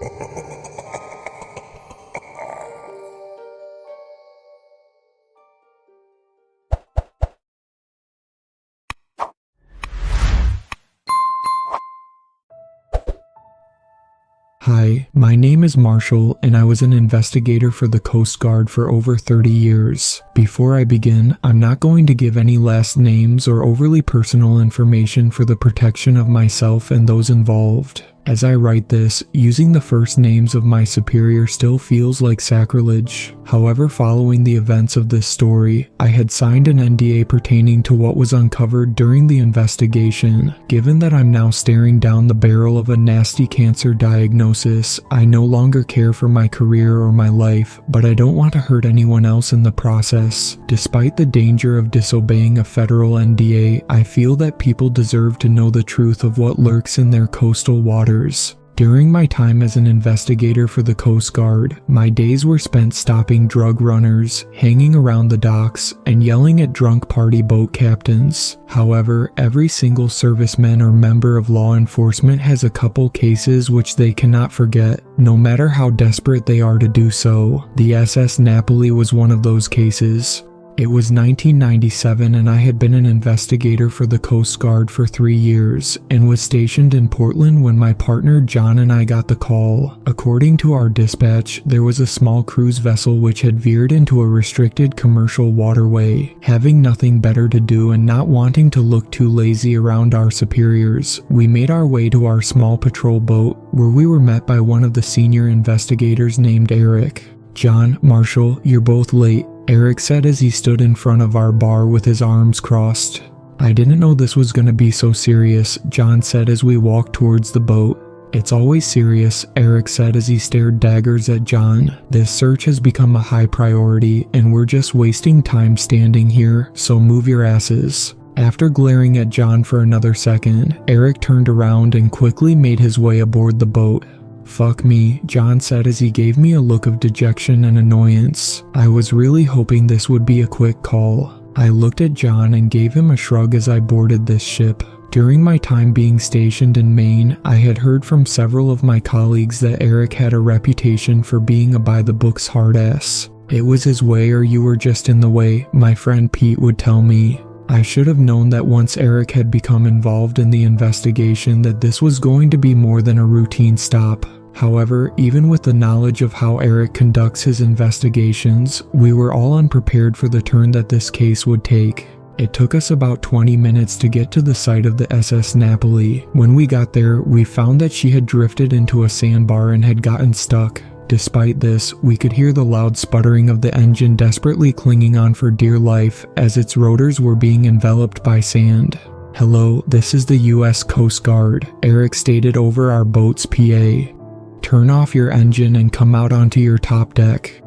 Hi, my name is Marshall, and I was an investigator for the Coast Guard for over 30 years. Before I begin, I'm not going to give any last names or overly personal information for the protection of myself and those involved. As I write this, using the first names of my superior still feels like sacrilege. However, following the events of this story, I had signed an NDA pertaining to what was uncovered during the investigation. Given that I'm now staring down the barrel of a nasty cancer diagnosis, I no longer care for my career or my life, but I don't want to hurt anyone else in the process. Despite the danger of disobeying a federal NDA, I feel that people deserve to know the truth of what lurks in their coastal waters. During my time as an investigator for the Coast Guard, my days were spent stopping drug runners, hanging around the docks, and yelling at drunk party boat captains. However, every single serviceman or member of law enforcement has a couple cases which they cannot forget, no matter how desperate they are to do so. The SS Napoli was one of those cases. It was 1997 and I had been an investigator for the Coast Guard for 3 years and was stationed in Portland when my partner John and I got the call. According to our dispatch, there was a small cruise vessel which had veered into a restricted commercial waterway. Having nothing better to do and not wanting to look too lazy around our superiors, we made our way to our small patrol boat where we were met by one of the senior investigators named Eric. "John, Marshall, you're both late," Eric said as he stood in front of our bar with his arms crossed. "I didn't know this was gonna be so serious," John said as we walked towards the boat. "It's always serious," Eric said as he stared daggers at John. "This search has become a high priority and we're just wasting time standing here, so move your asses." After glaring at John for another second, Eric turned around and quickly made his way aboard the boat. "Fuck me," John said as he gave me a look of dejection and annoyance. I was really hoping this would be a quick call. I looked at John and gave him a shrug as I boarded this ship. During my time being stationed in Maine, I had heard from several of my colleagues that Eric had a reputation for being a by-the-books hard-ass. "It was his way or you were just in the way," my friend Pete would tell me. I should have known that once Eric had become involved in the investigation that this was going to be more than a routine stop. However, even with the knowledge of how Eric conducts his investigations, we were all unprepared for the turn that this case would take. It took us about 20 minutes to get to the site of the SS Napoli. When we got there, we found that she had drifted into a sandbar and had gotten stuck. Despite this, we could hear the loud sputtering of the engine desperately clinging on for dear life as its rotors were being enveloped by sand. "Hello, this is the US Coast Guard," Eric stated over our boat's PA. "Turn off your engine and come out onto your top deck."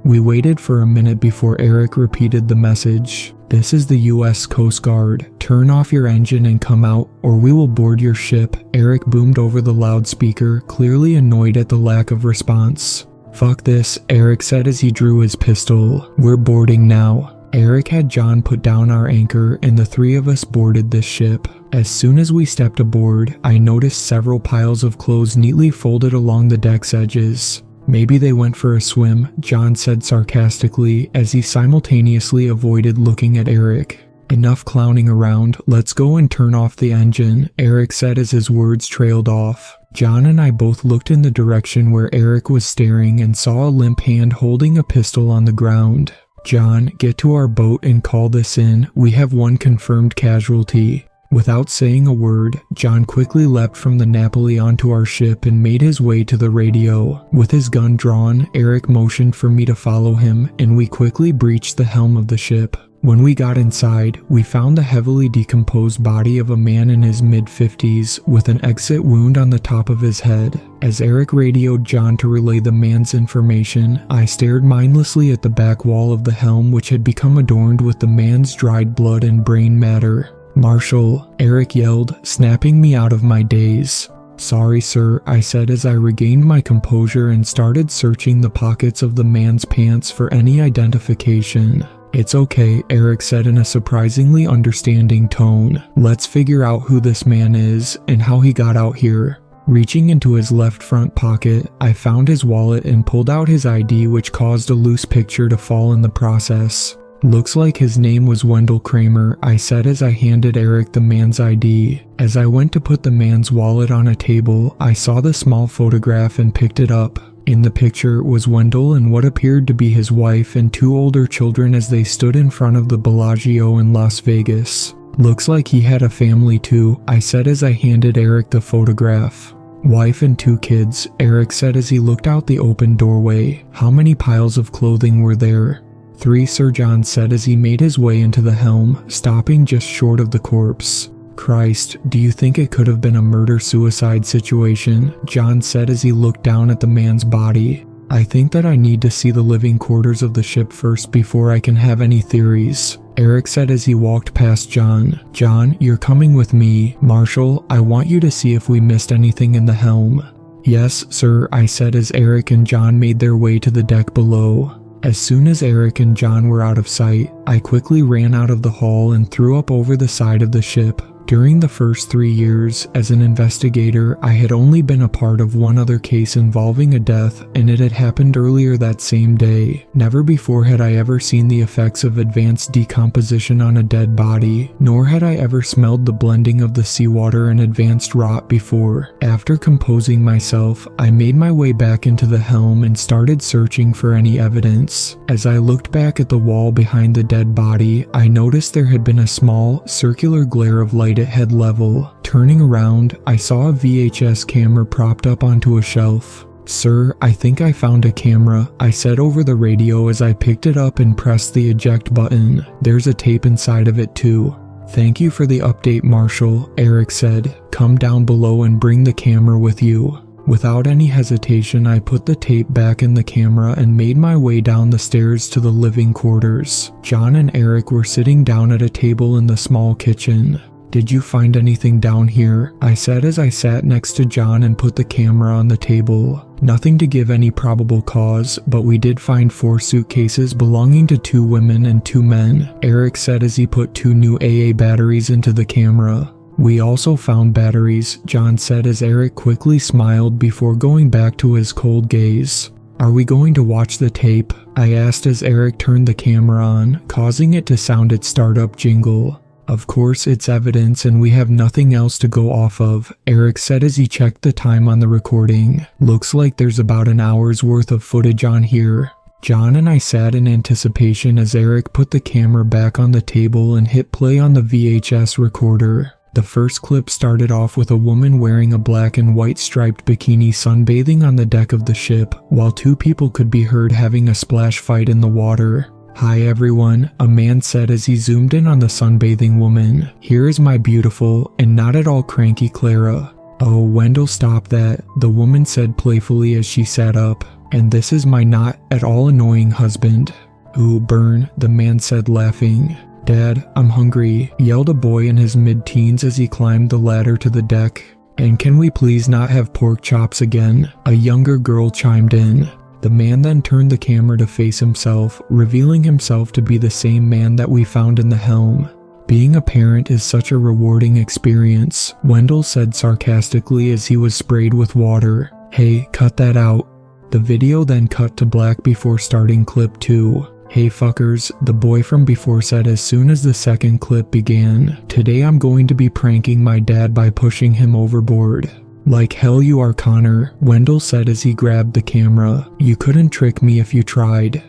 We waited for a minute before Eric repeated the message. "This is the US Coast Guard. Turn off your engine and come out, or we will board your ship," Eric boomed over the loudspeaker, clearly annoyed at the lack of response. "Fuck this," Eric said as he drew his pistol. "We're boarding now." Eric had John put down our anchor and the three of us boarded this ship. As soon as we stepped aboard, I noticed several piles of clothes neatly folded along the deck's edges. "Maybe they went for a swim," John said sarcastically as he simultaneously avoided looking at Eric. "Enough clowning around, let's go and turn off the engine," Eric said as his words trailed off. John and I both looked in the direction where Eric was staring and saw a limp hand holding a pistol on the ground. "John, get to our boat and call this in. We have one confirmed casualty." Without saying a word, John quickly leapt from the Napoli onto our ship and made his way to the radio. With his gun drawn, Eric motioned for me to follow him, and we quickly breached the helm of the ship. When we got inside, we found the heavily decomposed body of a man in his mid-50s with an exit wound on the top of his head. As Eric radioed John to relay the man's information, I stared mindlessly at the back wall of the helm which had become adorned with the man's dried blood and brain matter. "Marshall," Eric yelled, snapping me out of my daze. "Sorry, sir," I said as I regained my composure and started searching the pockets of the man's pants for any identification. "It's okay," Eric said in a surprisingly understanding tone. "Let's figure out who this man is and how he got out here." Reaching into his left front pocket, I found his wallet and pulled out his ID, which caused a loose picture to fall in the process. Looks like his name was Wendell Kramer, I said as I handed Eric the man's ID. As I went to put the man's wallet on a table, I saw the small photograph and picked it up. In the picture was Wendell and what appeared to be his wife and 2 older children as they stood in front of the Bellagio in Las Vegas. Looks like he had a family too, I said as I handed Eric the photograph. Wife and 2 kids, Eric said as he looked out the open doorway. How many piles of clothing were there? 3, Sir John said as he made his way into the helm, stopping just short of the corpse. Christ, do you think it could have been a murder-suicide situation? John said as he looked down at the man's body. I think that I need to see the living quarters of the ship first before I can have any theories, Eric said as he walked past John. John, you're coming with me. Marshall, I want you to see if we missed anything in the helm. Yes, sir, I said as Eric and John made their way to the deck below. As soon as Eric and John were out of sight, I quickly ran out of the hall and threw up over the side of the ship. During the first 3 years as an investigator, I had only been a part of one other case involving a death, and it had happened earlier that same day. Never before had I ever seen the effects of advanced decomposition on a dead body, nor had I ever smelled the blending of the seawater and advanced rot before. After composing myself, I made my way back into the helm and started searching for any evidence. As I looked back at the wall behind the dead body, I noticed there had been a small, circular glare of light at head level. Turning around, I saw a VHS camera propped up onto a shelf. Sir, I think I found a camera, I said over the radio as I picked it up and pressed the eject button. There's a tape inside of it too. Thank you for the update, Marshall, Eric said. Come down below and bring the camera with you. Without any hesitation, I put the tape back in the camera and made my way down the stairs to the living quarters. John and Eric were sitting down at a table in the small kitchen. Did you find anything down here? I said as I sat next to John and put the camera on the table. Nothing to give any probable cause, but we did find 4 suitcases belonging to 2 women and 2 men, Eric said as he put 2 new AA batteries into the camera. We also found batteries, John said as Eric quickly smiled before going back to his cold gaze. Are we going to watch the tape? I asked as Eric turned the camera on, causing it to sound its startup jingle. Of course, it's evidence and we have nothing else to go off of, Eric said as he checked the time on the recording. Looks like there's about an hour's worth of footage on here. John and I sat in anticipation as Eric put the camera back on the table and hit play on the VHS recorder. The first clip started off with a woman wearing a black and white striped bikini sunbathing on the deck of the ship, while 2 people could be heard having a splash fight in the water. Hi everyone, a man said as he zoomed in on the sunbathing woman. Here is my beautiful and not at all cranky Clara. Oh, Wendell, stop that, the woman said playfully as she sat up. And this is my not at all annoying husband. Ooh, burn, the man said laughing. Dad, I'm hungry, yelled a boy in his mid-teens as he climbed the ladder to the deck. And can we please not have pork chops again? A younger girl chimed in. The man then turned the camera to face himself, revealing himself to be the same man that we found in the helm. Being a parent is such a rewarding experience, Wendell said sarcastically as he was sprayed with water. Hey, cut that out. The video then cut to black before starting clip 2. Hey fuckers, the boy from before said as soon as the second clip began. Today I'm going to be pranking my dad by pushing him overboard. Like hell you are, Connor, Wendell said as he grabbed the camera. You couldn't trick me if you tried.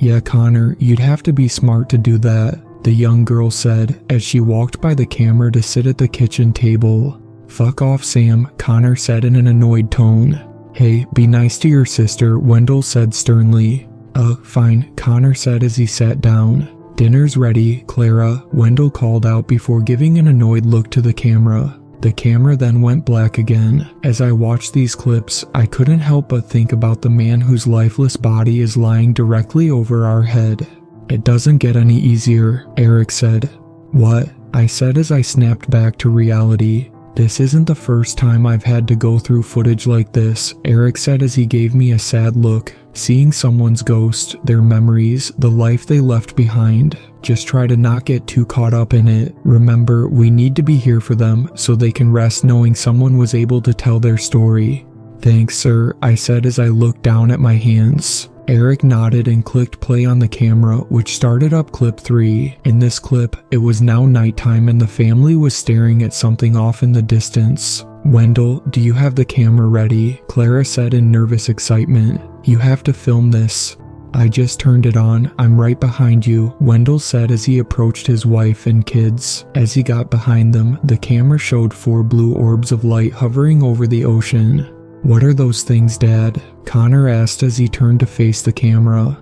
Yeah, Connor, you'd have to be smart to do that, the young girl said as she walked by the camera to sit at the kitchen table. Fuck off, Sam, Connor said in an annoyed tone. Hey, be nice to your sister, Wendell said sternly. Fine, Connor said as he sat down. Dinner's ready, Clara, Wendell called out before giving an annoyed look to the camera. The camera then went black again. As I watched these clips, I couldn't help but think about the man whose lifeless body is lying directly over our head. It doesn't get any easier, Eric said. What? I said as I snapped back to reality. This isn't the first time I've had to go through footage like this, Eric said as he gave me a sad look. Seeing someone's ghost, their memories, the life they left behind. Just try to not get too caught up in it. Remember, we need to be here for them so they can rest knowing someone was able to tell their story. Thanks, sir, I said as I looked down at my hands. Eric nodded and clicked play on the camera, which started up clip 3. In this clip, it was now nighttime and the family was staring at something off in the distance. Wendell, do you have the camera ready? Clara said in nervous excitement. You have to film this. I just turned it on. I'm right behind you, Wendell said as he approached his wife and kids. As he got behind them, the camera showed 4 blue orbs of light hovering over the ocean. What are those things, Dad? Connor asked as he turned to face the camera.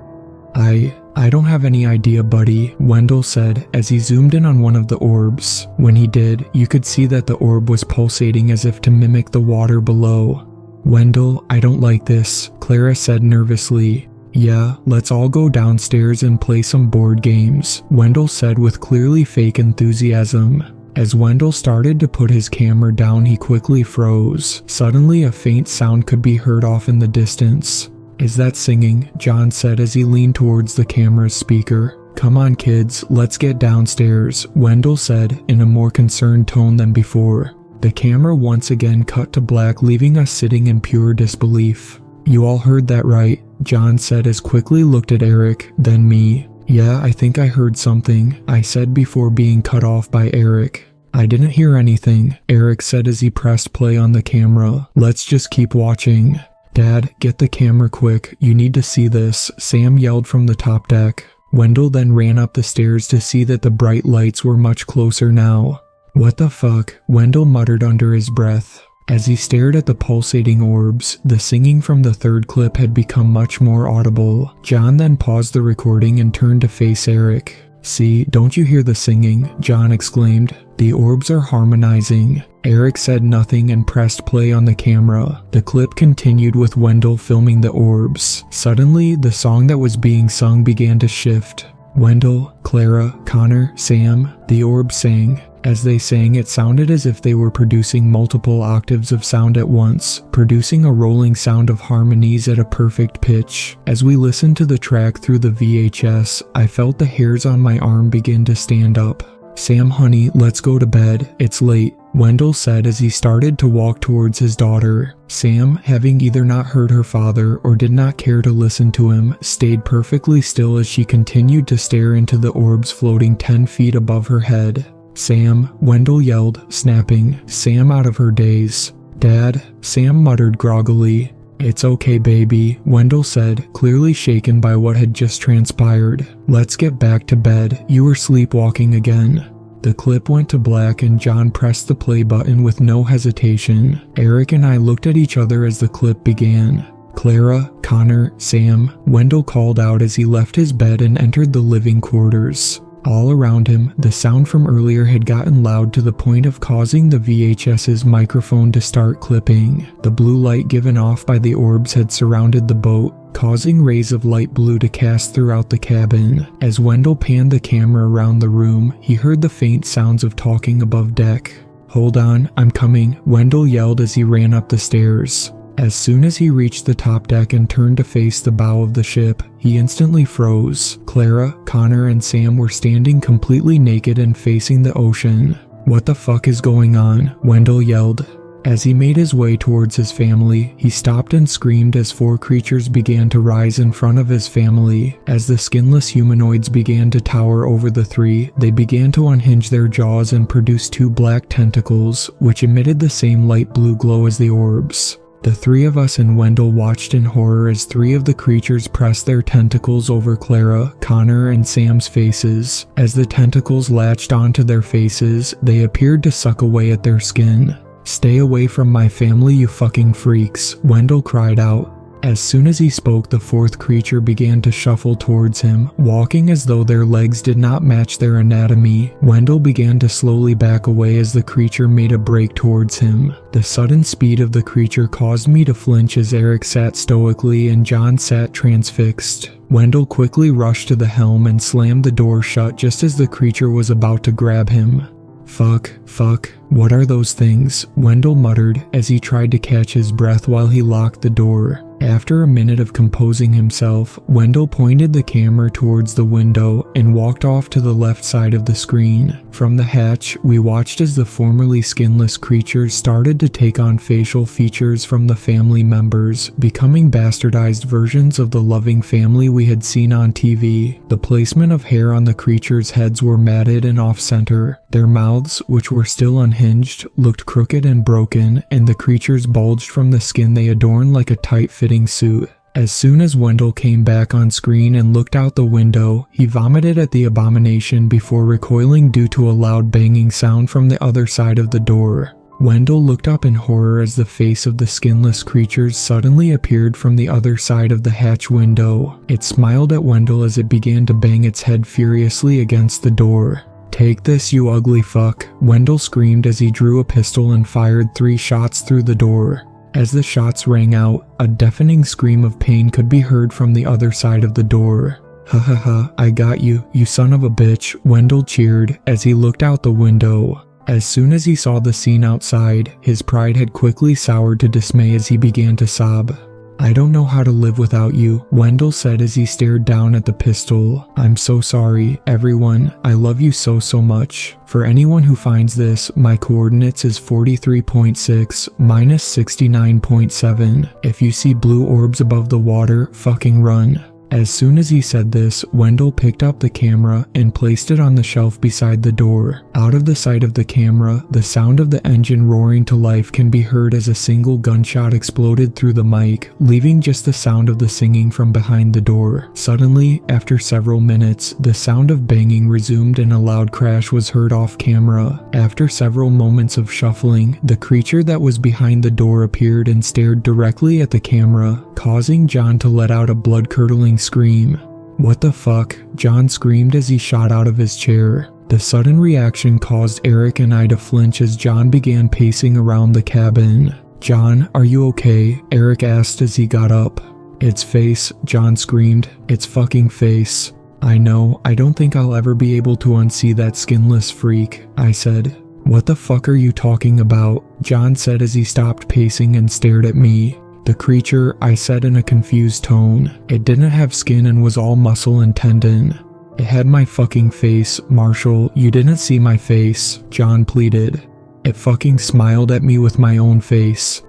I don't have any idea, buddy, Wendell said as he zoomed in on one of the orbs. When he did, you could see that the orb was pulsating as if to mimic the water below. Wendell, I don't like this, Clara said nervously. Yeah, let's all go downstairs and play some board games, Wendell said with clearly fake enthusiasm. As Wendell started to put his camera down, he quickly froze. Suddenly, a faint sound could be heard off in the distance. Is that singing? John said as he leaned towards the camera's speaker. Come on, kids, let's get downstairs, Wendell said in a more concerned tone than before. The camera once again cut to black, leaving us sitting in pure disbelief. You all heard that right, John said as quickly looked at Eric, then me. Yeah, I think I heard something, I said before being cut off by Eric. I didn't hear anything, Eric said as he pressed play on the camera. Let's just keep watching. Dad, get the camera quick, you need to see this, Sam yelled from the top deck. Wendell then ran up the stairs to see that the bright lights were much closer now. What the fuck, Wendell muttered under his breath. As he stared at the pulsating orbs, the singing from the third clip had become much more audible. John then paused the recording and turned to face Eric. See, don't you hear the singing? John exclaimed. The orbs are harmonizing. Eric said nothing and pressed play on the camera. The clip continued with Wendell filming the orbs. Suddenly, the song that was being sung began to shift. Wendell, Clara, Connor, Sam, the orbs sang. As they sang, it sounded as if they were producing multiple octaves of sound at once, producing a rolling sound of harmonies at a perfect pitch. As we listened to the track through the VHS, I felt the hairs on my arm begin to stand up. Sam, honey, let's go to bed. It's late, Wendell said as he started to walk towards his daughter. Sam, having either not heard her father or did not care to listen to him, stayed perfectly still as she continued to stare into the orbs floating 10 feet above her head. Sam, Wendell yelled, snapping Sam out of her daze. Dad, Sam muttered groggily. It's okay, baby, Wendell said, clearly shaken by what had just transpired. Let's get back to bed, you were sleepwalking again. The clip went to black and John pressed the play button with no hesitation. Eric and I looked at each other as the clip began. Clara, Connor, Sam, Wendell called out as he left his bed and entered the living quarters. All around him, the sound from earlier had gotten loud to the point of causing the VHS's microphone to start clipping. The blue light given off by the orbs had surrounded the boat, causing rays of light blue to cast throughout the cabin. As Wendell panned the camera around the room, he heard the faint sounds of talking above deck. Hold on, I'm coming, Wendell yelled as he ran up the stairs. As soon as he reached the top deck and turned to face the bow of the ship, he instantly froze. Clara, Connor, and Sam were standing completely naked and facing the ocean. What the fuck is going on? Wendell yelled. As he made his way towards his family, he stopped and screamed as 4 creatures began to rise in front of his family. As the skinless humanoids began to tower over the 3, they began to unhinge their jaws and produce 2 black tentacles, which emitted the same light blue glow as the orbs. The 3 of us and Wendell watched in horror as 3 of the creatures pressed their tentacles over Clara, Connor, and Sam's faces. As the tentacles latched onto their faces, they appeared to suck away at their skin. Stay away from my family, you fucking freaks, Wendell cried out. As soon as he spoke, the 4th creature began to shuffle towards him, walking as though their legs did not match their anatomy. Wendell began to slowly back away as the creature made a break towards him. The sudden speed of the creature caused me to flinch as Eric sat stoically and John sat transfixed. Wendell quickly rushed to the helm and slammed the door shut just as the creature was about to grab him. Fuck, what are those things? Wendell muttered as he tried to catch his breath while he locked the door. After a minute of composing himself, Wendell pointed the camera towards the window and walked off to the left side of the screen. From the hatch, we watched as the formerly skinless creatures started to take on facial features from the family members, becoming bastardized versions of the loving family we had seen on TV. The placement of hair on the creatures' heads were matted and off-center. Their mouths, which were still unhinged, looked crooked and broken, and the creatures bulged from the skin they adorned like a tight-fitting suit. As soon as Wendell came back on screen and looked out the window, he vomited at the abomination before recoiling due to a loud banging sound from the other side of the door. Wendell looked up in horror as the face of the skinless creatures suddenly appeared from the other side of the hatch window. It smiled at Wendell as it began to bang its head furiously against the door. "Take this, you ugly fuck," Wendell screamed as he drew a pistol and fired 3 shots through the door. As the shots rang out, a deafening scream of pain could be heard from the other side of the door. "Ha ha ha, I got you, you son of a bitch," Wendell cheered as he looked out the window. As soon as he saw the scene outside, his pride had quickly soured to dismay as he began to sob. "I don't know how to live without you," Wendell said as he stared down at the pistol. "I'm so sorry, everyone. I love you so much. For anyone who finds this, my coordinates is 43.6 minus 69.7. If you see blue orbs above the water, fucking run." As soon as he said this, Wendell picked up the camera and placed it on the shelf beside the door. Out of the sight of the camera, the sound of the engine roaring to life can be heard as a single gunshot exploded through the mic, leaving just the sound of the singing from behind the door. Suddenly, after several minutes, the sound of banging resumed and a loud crash was heard off camera. After several moments of shuffling, the creature that was behind the door appeared and stared directly at the camera, causing John to let out a blood-curdling scream. "What the fuck?" John screamed as he shot out of his chair. The sudden reaction caused Eric and I to flinch as John began pacing around the cabin. "John, are you okay?" Eric asked as he got up. "Its face," John screamed. "Its fucking face." "I know, I don't think I'll ever be able to unsee that skinless freak," I said. "What the fuck are you talking about?" John said as he stopped pacing and stared at me. "The creature," I said in a confused tone. "It didn't have skin and was all muscle and tendon." "It had my fucking face, Marshall. You didn't see my face," John pleaded. "It fucking smiled at me with my own face."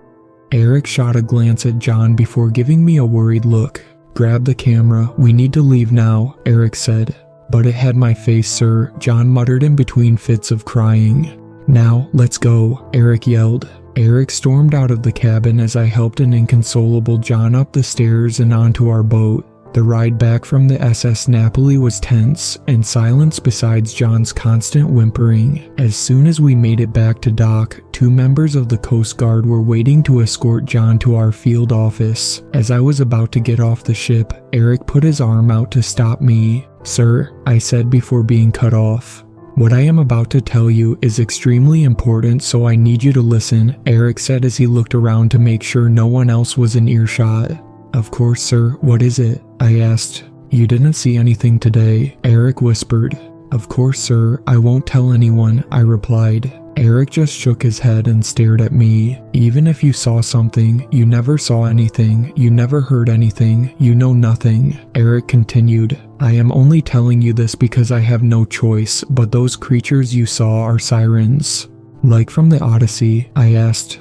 Eric shot a glance at John before giving me a worried look. "Grab the camera. We need to leave now," Eric said. "But it had my face, sir," John muttered in between fits of crying. "Now, let's go," Eric yelled. Eric stormed out of the cabin as I helped an inconsolable John up the stairs and onto our boat. The ride back from the SS Napoli was tense and silence besides John's constant whimpering. As soon as we made it back to dock, 2 members of the Coast Guard were waiting to escort John to our field office. As I was about to get off the ship, Eric put his arm out to stop me. "Sir," I said before being cut off. "What I am about to tell you is extremely important, so I need you to listen," Eric said as he looked around to make sure no one else was in earshot. "Of course, sir. What is it?" I asked. "You didn't see anything today," Eric whispered. "Of course, sir. I won't tell anyone," I replied. Eric just shook his head and stared at me. "Even if you saw something, you never saw anything, you never heard anything, you know nothing," Eric continued. "I am only telling you this because I have no choice, but those creatures you saw are sirens." "Like from the Odyssey?" I asked.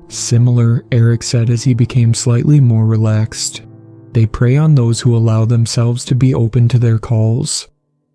"Similar," Eric said as he became slightly more relaxed. "They prey on those who allow themselves to be open to their calls.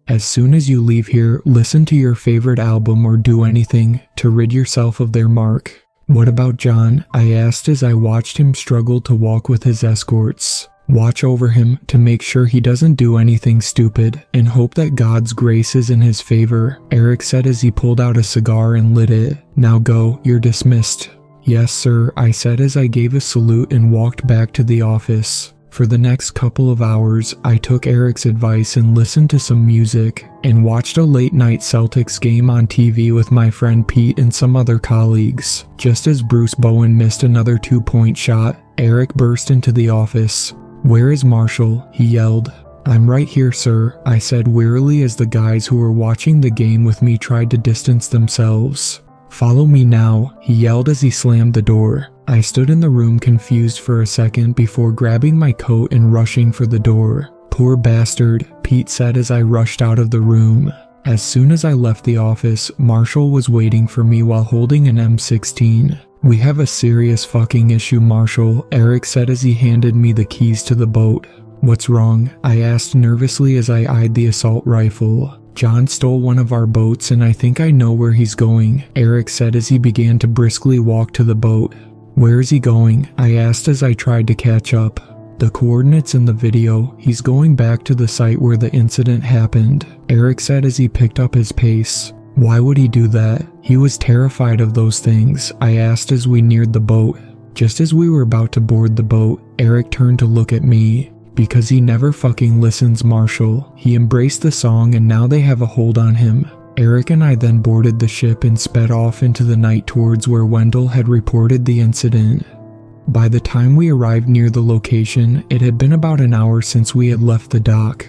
As soon as you leave here, listen to your favorite album or do anything to rid yourself of their mark." "What about John?" I asked as I watched him struggle to walk with his escorts. "Watch over him to make sure he doesn't do anything stupid and hope that God's grace is in his favor," Eric said as he pulled out a cigar and lit it. "Now go, you're dismissed." "Yes, sir," I said as I gave a salute and walked back to the office. For the next couple of hours, I took Eric's advice and listened to some music, and watched a late-night Celtics game on TV with my friend Pete and some other colleagues. Just as Bruce Bowen missed another 2-point shot, Eric burst into the office. "Where is Marshall?" he yelled. "I'm right here, sir," I said wearily as the guys who were watching the game with me tried to distance themselves. "Follow me now," he yelled as he slammed the door. I stood in the room confused for a second before grabbing my coat and rushing for the door. "Poor bastard," Pete said as I rushed out of the room. As soon as I left the office, Marshall was waiting for me while holding an M16. "We have a serious fucking issue, Marshall," Eric said as he handed me the keys to the boat. "What's wrong?" I asked nervously as I eyed the assault rifle. "John stole one of our boats and I think I know where he's going," Eric said as he began to briskly walk to the boat. "Where is he going?" I asked as I tried to catch up. "The coordinates in the video, he's going back to the site where the incident happened," Eric said as he picked up his pace. "Why would he do that?" "He was terrified of those things," I asked as we neared the boat. Just as we were about to board the boat, Eric turned to look at me. "Because he never fucking listens, Marshall. He embraced the song and now they have a hold on him." Eric and I then boarded the ship and sped off into the night towards where Wendell had reported the incident. By the time we arrived near the location, it had been about an hour since we had left the dock.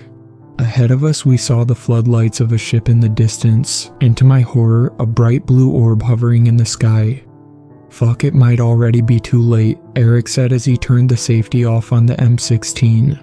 Ahead of us we saw the floodlights of a ship in the distance, and to my horror, a bright blue orb hovering in the sky. "Fuck, it might already be too late," Eric said as he turned the safety off on the M16.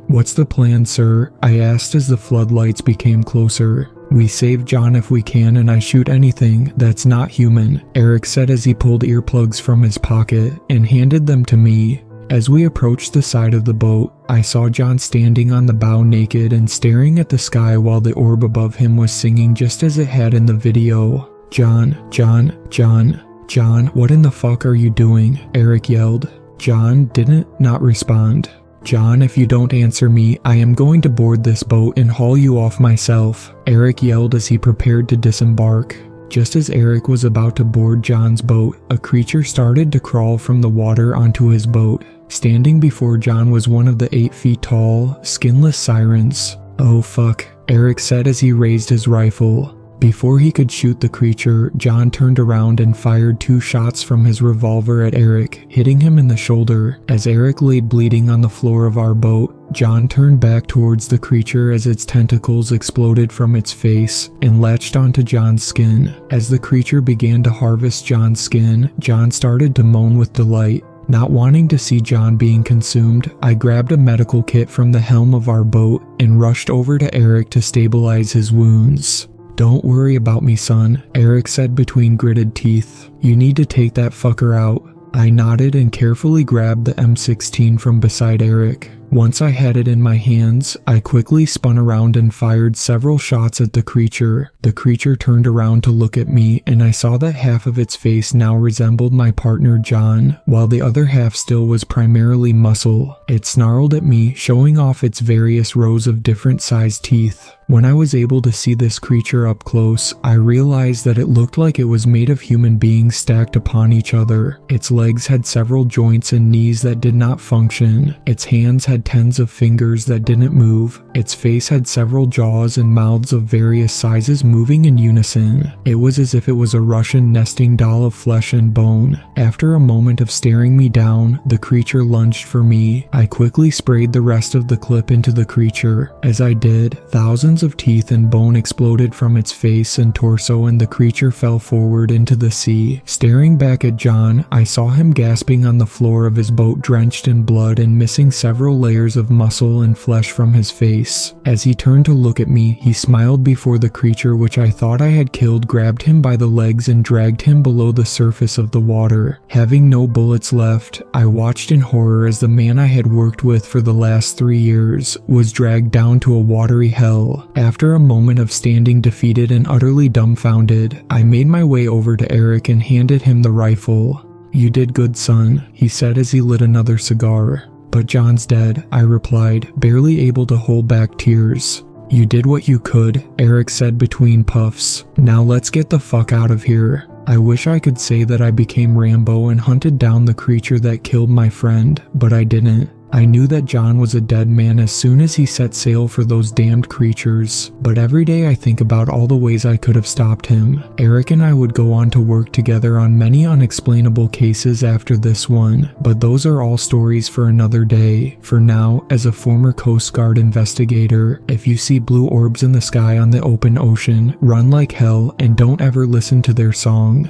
"What's the plan, sir?" I asked as the floodlights became closer. "We save John if we can and I shoot anything that's not human," Eric said as he pulled earplugs from his pocket and handed them to me. As we approached the side of the boat, I saw John standing on the bow naked and staring at the sky while the orb above him was singing just as it had in the video. "John, John, John, John, what in the fuck are you doing?" Eric yelled. John didn't not respond. "John, if you don't answer me, I am going to board this boat and haul you off myself," Eric yelled as he prepared to disembark. Just as Eric was about to board John's boat, a creature started to crawl from the water onto his boat. Standing before John was one of the 8 feet tall, skinless sirens. "Oh fuck," Eric said as he raised his rifle. Before he could shoot the creature, John turned around and fired 2 shots from his revolver at Eric, hitting him in the shoulder. As Eric laid bleeding on the floor of our boat, John turned back towards the creature as its tentacles exploded from its face and latched onto John's skin. As the creature began to harvest John's skin, John started to moan with delight. Not wanting to see John being consumed, I grabbed a medical kit from the helm of our boat and rushed over to Eric to stabilize his wounds. "Don't worry about me, son," Eric said between gritted teeth. "You need to take that fucker out." I nodded and carefully grabbed the M16 from beside Eric. Once I had it in my hands, I quickly spun around and fired several shots at the creature. The creature turned around to look at me, and I saw that half of its face now resembled my partner John, while the other half still was primarily muscle. It snarled at me, showing off its various rows of different sized teeth. When I was able to see this creature up close, I realized that it looked like it was made of human beings stacked upon each other. Its legs had several joints and knees that did not function. Its hands had tens of fingers that didn't move. Its face had several jaws and mouths of various sizes moving in unison. It was as if it was a Russian nesting doll of flesh and bone. After a moment of staring me down, the creature lunged for me. I quickly sprayed the rest of the clip into the creature. As I did, thousands of teeth and bone exploded from its face and torso and the creature fell forward into the sea. Staring back at John, I saw him gasping on the floor of his boat drenched in blood and missing several layers of muscle and flesh from his face. As he turned to look at me, he smiled before the creature which I thought I had killed grabbed him by the legs and dragged him below the surface of the water. Having no bullets left, I watched in horror as the man I had worked with for the last 3 years was dragged down to a watery hell. After a moment of standing defeated and utterly dumbfounded, I made my way over to Eric and handed him the rifle. "You did good, son," he said as he lit another cigar. "But John's dead," I replied, barely able to hold back tears. "You did what you could," Eric said between puffs. "Now let's get the fuck out of here." I wish I could say that I became Rambo and hunted down the creature that killed my friend, but I didn't. I knew that John was a dead man as soon as he set sail for those damned creatures, but every day I think about all the ways I could have stopped him. Eric and I would go on to work together on many unexplainable cases after this one, but those are all stories for another day. For now, as a former Coast Guard investigator, if you see blue orbs in the sky on the open ocean, run like hell and don't ever listen to their song.